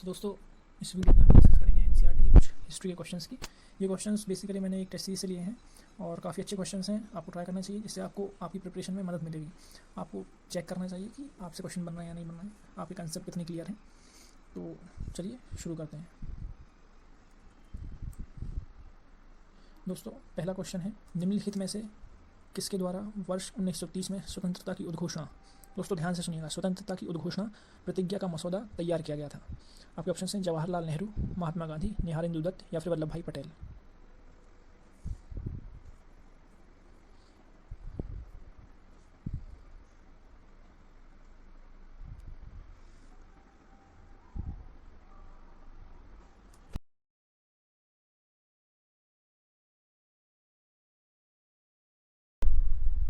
तो दोस्तों इस वीडियो में हम डिस्कस करेंगे एनसीईआरटी के कुछ हिस्ट्री के क्वेश्चंस की। ये क्वेश्चंस बेसिकली मैंने एक टेस्ट सीरीज से लिए हैं और काफ़ी अच्छे क्वेश्चंस हैं। आपको ट्राई करना चाहिए, जिससे आपको आपकी प्रिपरेशन में मदद मिलेगी। आपको चेक करना चाहिए कि आपसे क्वेश्चन बन रहा है या नहीं बन रहा है, आपके कंसेप्ट कितने क्लियर हैं। तो चलिए शुरू करते हैं। दोस्तों पहला क्वेश्चन है, निम्नलिखित में से किसके द्वारा वर्ष 1930 में स्वतंत्रता की उद्घोषणा, दोस्तों ध्यान से सुनिएगा, स्वतंत्रता की उद्घोषणा प्रतिज्ञा का मसौदा तैयार किया गया था। आपके ऑप्शन हैं जवाहरलाल नेहरू, महात्मा गांधी, निहारेंद्र दत्त या फिर वल्लभ भाई पटेल।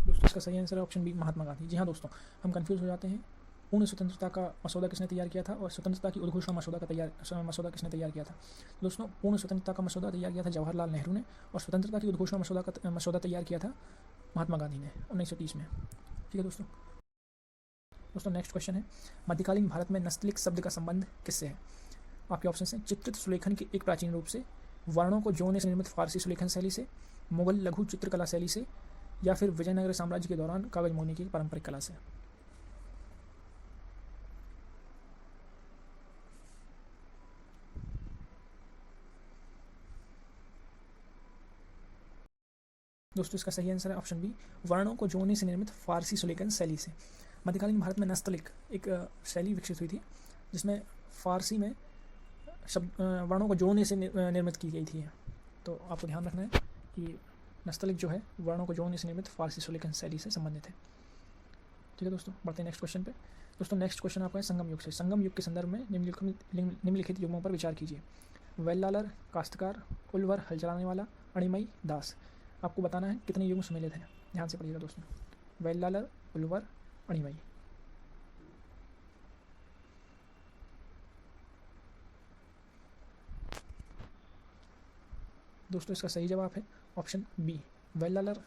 दोस्तों इसका सही आंसर है ऑप्शन बी, महात्मा गांधी। जी हाँ दोस्तों, हम कंफ्यूज हो जाते हैं। पूर्ण स्वतंत्रता का मसौदा किसने तैयार किया था और स्वतंत्रता की उद्घोषणा मसौदा किसने तैयार किया था। दोस्तों पूर्ण स्वतंत्रता का मसौदा तैयार किया था जवाहरलाल नेहरू ने, और स्वतंत्रता की उद्घोषणा मसौदा तैयार किया था महात्मा गांधी ने 1930 में। ठीक है दोस्तों। दोस्तों नेक्स्ट क्वेश्चन है, मध्यकालीन भारत में नस्तलिक शब्द का संबंध किससे है। आपके ऑप्शन हैं चित्रित सुलेखन के एक प्राचीन रूप से, वर्णों को जोड़ने से निर्मित फारसी सुलेखन शैली से, मुगल लघु चित्रकला शैली से, या फिर विजयनगर साम्राज्य के दौरान कागज मोड़ने की पारंपरिक कला से। दोस्तों इसका सही आंसर है ऑप्शन बी, वर्णों को जोड़ने से निर्मित फारसी सुलेखन शैली से। मध्यकालीन भारत में नस्तलिक एक शैली विकसित हुई थी, जिसमें फारसी में शब्द वर्णों को जोड़ने से निर्मित की गई थी। तो आपको ध्यान रखना है कि नस्तलिक जो है वर्णों को जोड़ने से निर्मित फारसी सुलेखन शैली से संबंधित है। ठीक है दोस्तों, बढ़ते हैं नेक्स्ट क्वेश्चन पे। दोस्तों नेक्स्ट क्वेश्चन आपका है संगम युग से। संगम युग के संदर्भ में निम्नलिखित युगों पर विचार कीजिए। वेल्लालर, काश्तकार, उलवर, हल चलाने वाला, अणिमई, दास। आपको बताना है कितने युग सम्मिलित हैं। ध्यान से पढ़िएगा दोस्तों, वेल्लालर, उलवर, अणिमई। दोस्तों इसका सही जवाब है ऑप्शन बी, वेल्लालर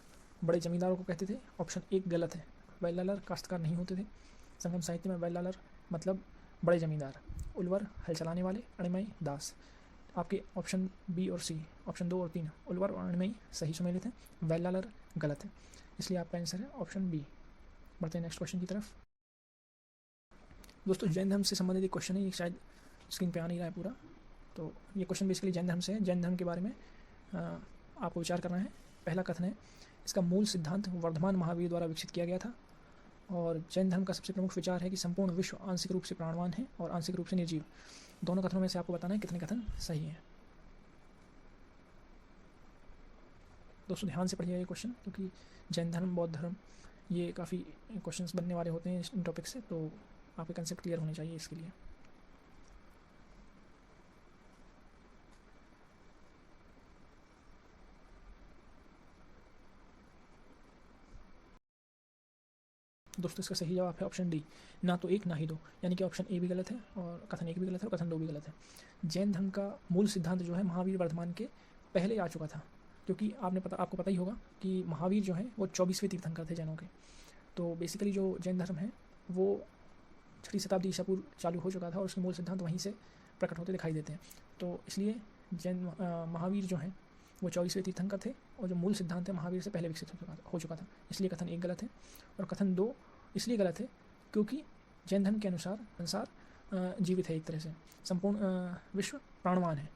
बड़े जमींदारों को कहते थे। ऑप्शन एक गलत है, वेल्लालर काश्तकार नहीं होते थे। संगम साहित्य में वेल्लालर मतलब बड़े जमींदार, उलवर हल चलाने वाले, अणिमई दास। आपके ऑप्शन बी और सी, ऑप्शन 2 और 3 उलवर और अणिमई सही सम्मिलित हैं, वेल्लालर गलत है। इसलिए आपका आंसर है ऑप्शन बी। बढ़ते हैं नेक्स्ट क्वेश्चन की तरफ। दोस्तों जैन धर्म से संबंधित एक क्वेश्चन है, ये शायद स्क्रीन पे आ नहीं रहा है पूरा। तो ये क्वेश्चन बेसिकली जैन धर्म से है। जैन धर्म के बारे में आपको विचार करना है। पहला कथन है, इसका मूल सिद्धांत वर्धमान महावीर द्वारा विकसित किया गया था। और जैन धर्म का सबसे प्रमुख विचार है कि संपूर्ण विश्व आंशिक रूप से प्राणवान है और आंशिक रूप से निर्जीव। दोनों कथनों में से आपको बताना है कितने कथन सही हैं। दोस्तों ध्यान से पढ़िएगा ये क्वेश्चन, क्योंकि जैन धर्म, बौद्ध धर्म, ये काफ़ी क्वेश्चंस बनने वाले होते हैं इन टॉपिक से, तो आपके कंसेप्ट क्लियर होने चाहिए इसके लिए। दोस्तों इसका सही जवाब है ऑप्शन डी, ना तो एक ना ही दो। यानी कि ऑप्शन ए भी गलत है और कथन एक भी गलत है और कथन 2 भी गलत है। जैन धर्म का मूल सिद्धांत जो है महावीर वर्धमान के पहले आ चुका था, क्योंकि आपको पता ही होगा कि महावीर जो है वो 24वें तीर्थंकर थे जैनों के। तो बेसिकली जो जैन धर्म है वो 6वीं शताब्दी ईसा पूर्व चालू हो चुका था और उसके मूल सिद्धांत वहीं से प्रकट होते दिखाई देते हैं। तो इसलिए जैन महावीर जो हैं वो 24वें तीर्थंकर थे, और जो मूल सिद्धांत है महावीर से पहले विकसित हो चुका था। इसलिए कथन एक गलत है, और कथन 2 इसलिए गलत है क्योंकि जैन धर्म के अनुसार संसार जीवित है एक तरह से, संपूर्ण विश्व प्राणवान है।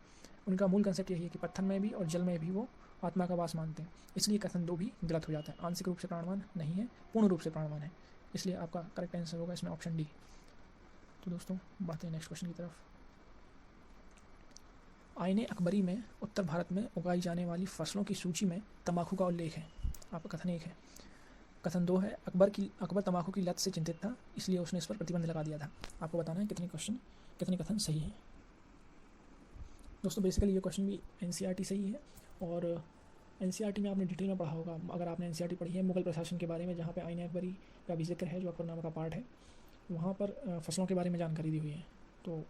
उनका मूल कंसेप्ट यही है कि पत्थर में भी और जल में भी वो आत्मा का वास मानते हैं। इसलिए कथन 2 भी गलत हो जाता है, आंशिक रूप से प्राणवान नहीं है, पूर्ण रूप से प्राणवान है। इसलिए आपका करेक्ट आंसर होगा इसमें ऑप्शन डी। तो दोस्तों बढ़ते हैं नेक्स्ट क्वेश्चन की तरफ। आईने अकबरी में उत्तर भारत में उगाई जाने वाली फसलों की सूची में तंबाकू का उल्लेख है। आपका कथन 1 है। कथन 2 है, अकबर तंबाकू की लत से चिंतित था, इसलिए उसने इस पर प्रतिबंध लगा दिया था। आपको बताना है कितने कथन सही है। दोस्तों बेसिकली ये क्वेश्चन भी एनसीईआरटी से ही है, और एनसीईआरटी में आपने डिटेल में पढ़ा होगा। अगर आपने एनसीईआरटी पढ़ी है मुगल प्रशासन के बारे में, जहाँ पे आईने अकबरी का भी जिक्र है, जो अकबरनामा का पार्ट है, वहाँ पर फसलों के बारे में जानकारी दी हुई है। तो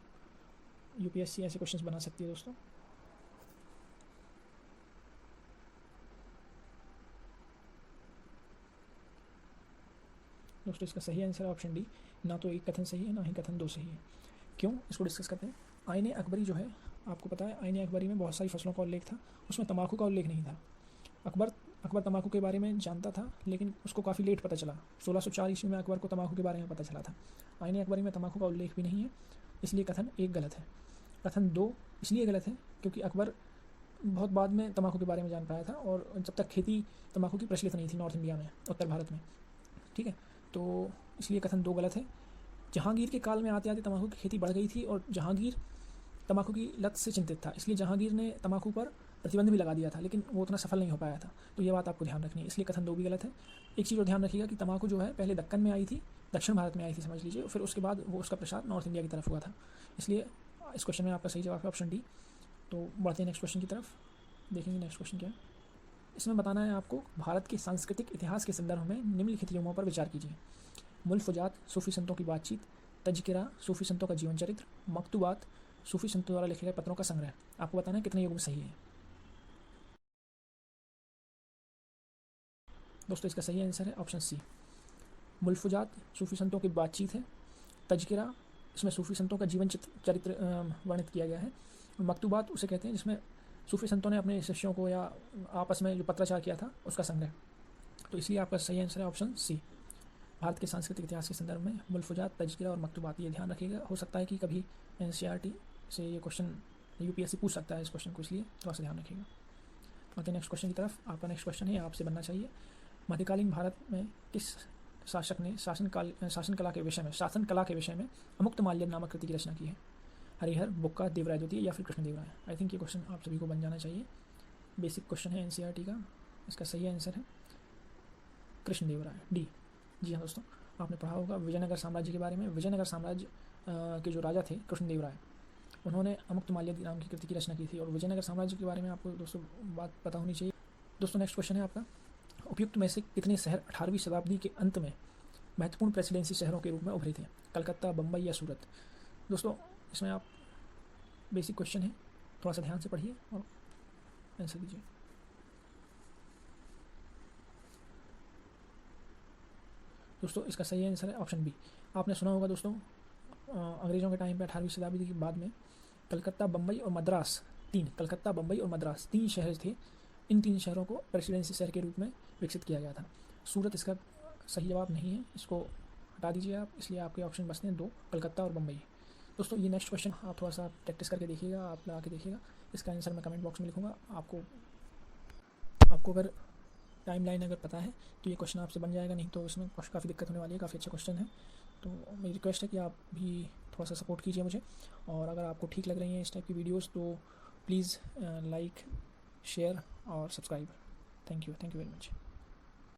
यूपीएससी ऐसे क्वेश्चंस बना सकती है दोस्तों। दोस्तों इसका सही आंसर है ऑप्शन डी, ना तो एक कथन सही है ना ही कथन 2 सही है। क्यों, इसको डिस्कस करते हैं। आईने अकबरी जो है, आपको पता है आईने अकबरी में बहुत सारी फसलों का उल्लेख था, उसमें तम्बाकू का उल्लेख नहीं था। अकबर तम्बाकू के बारे में जानता था, लेकिन उसको काफ़ी लेट पता चला। 1604 ईस्वी में अकबर को तम्बाकू के बारे में पता चला था। आईने अकबरी में तम्बाकू का उल्लेख भी नहीं है, इसलिए कथन 1 गलत है। कथन 2 इसलिए गलत है क्योंकि अकबर बहुत बाद में तम्बाकू के बारे में जान पाया था, और जब तक खेती तम्बाकू की प्रचलित नहीं थी नॉर्थ इंडिया में, उत्तर भारत में। ठीक है, तो इसलिए कथन 2 गलत है। जहांगीर के काल में आते आते तम्बाकू की खेती बढ़ गई थी, और जहांगीर तम्बाकू की लत से चिंतित था, इसलिए जहांगीर ने तम्बाकू पर प्रतिबंध भी लगा दिया था, लेकिन वो उतना सफल नहीं हो पाया था। तो ये बात आपको ध्यान रखनी है, इसलिए कथन 2 भी गलत है। एक चीज़ और ध्यान रखिएगा कि तम्बाकू जो है पहले दक्कन में आई थी, दक्षिण भारत में आई थी समझ लीजिए, फिर उसके बाद वो उसका प्रसार नॉर्थ इंडिया की तरफ हुआ था। इसलिए इस क्वेश्चन में आपका सही जवाब है ऑप्शन डी। तो बढ़ते हैं नेक्स्ट क्वेश्चन की तरफ, देखेंगे नेक्स्ट क्वेश्चन क्या है। इसमें बताना है आपको, भारत के सांस्कृतिक इतिहास के संदर्भ में निम्नलिखित युगों पर विचार कीजिए। मुल्फुजात सूफी संतों की बातचीत, तज़किरा सूफी संतों का जीवन चरित्र, मकतूबात सूफी संतों द्वारा लिखे गए पत्रों का संग्रह। आपको बताना है कितने युग में सही है। दोस्तों इसका सही आंसर है ऑप्शन सी। मुल्फुजात सूफी संतों की बातचीत है। तज़किरा, इसमें सूफी संतों का जीवन चरित्र वर्णित किया गया है। मकतूबात उसे कहते हैं जिसमें सूफी संतों ने अपने शिष्यों को या आपस में जो पत्राचार किया था उसका संग्रह। तो इसलिए आपका सही आंसर है ऑप्शन सी। भारत के सांस्कृतिक इतिहास के संदर्भ में मुल्फुजात, तज़किरा और मकतूबात, ये ध्यान रखिएगा। हो सकता है कि कभी NCERT से ये क्वेश्चन UPSC पूछ सकता है इस क्वेश्चन को, इसलिए थोड़ा सा ध्यान रखिएगा। ओके, नेक्स्ट क्वेश्चन की तरफ। आपका नेक्स्ट क्वेश्चन है, आपसे बनना चाहिए, मध्यकालीन भारत में किस शासक ने शासन कला के विषय में अमुक्तमाल्यद नामक कृति की रचना की है? हरिहर, बुक्का, देवराय द्वितीय या फिर कृष्णदेवराय? आई थिंक ये क्वेश्चन आप सभी को बन जाना चाहिए, बेसिक क्वेश्चन है NCERT का। इसका सही आंसर है कृष्णदेवराय, डी। जी हाँ दोस्तों, आपने पढ़ा होगा विजयनगर साम्राज्य के बारे में। विजयनगर साम्राज्य के जो राजा थे कृष्णदेवराय, उन्होंने अमुक्तमाल्यद नाम की कृति की रचना की थी। और विजयनगर साम्राज्य के बारे में आपको दोस्तों बात पता होनी चाहिए। दोस्तों नेक्स्ट क्वेश्चन है आपका, उपयुक्त में से कितने शहर 18वीं शताब्दी के अंत में महत्वपूर्ण प्रेसिडेंसी शहरों के रूप में उभरे थे? कलकत्ता, बम्बई या सूरत? दोस्तों इसमें आप बेसिक क्वेश्चन है, थोड़ा सा ध्यान से पढ़िए और आंसर दीजिए। दोस्तों इसका सही आंसर है ऑप्शन बी। आपने सुना होगा दोस्तों, अंग्रेज़ों के टाइम पे 18वीं शताब्दी के बाद में कलकत्ता, बम्बई और मद्रास, कलकत्ता, बम्बई और मद्रास 3 शहर थे। इन 3 शहरों को प्रेसिडेंसी शहर के रूप में विकसित किया गया था। सूरत इसका सही जवाब नहीं है, इसको हटा दीजिए आप, इसलिए आपके ऑप्शन बचते हैं 2, कलकत्ता और बम्बई। दोस्तों ये नेक्स्ट क्वेश्चन आप थोड़ा सा प्रैक्टिस करके देखिएगा, आप लगा के देखिएगा। इसका आंसर मैं कमेंट बॉक्स में लिखूँगा। आपको अगर टाइमलाइन अगर पता है तो ये क्वेश्चन आपसे बन जाएगा, नहीं तो इसमें काफ़ी दिक्कत होने वाली है। काफ़ी अच्छा क्वेश्चन है, तो मेरी रिक्वेस्ट है कि आप भी थोड़ा सा सपोर्ट कीजिए मुझे। और अगर आपको ठीक लग रही हैं इस टाइप की वीडियोस तो प्लीज़ लाइक, शेयर और subscribe. Thank you very much.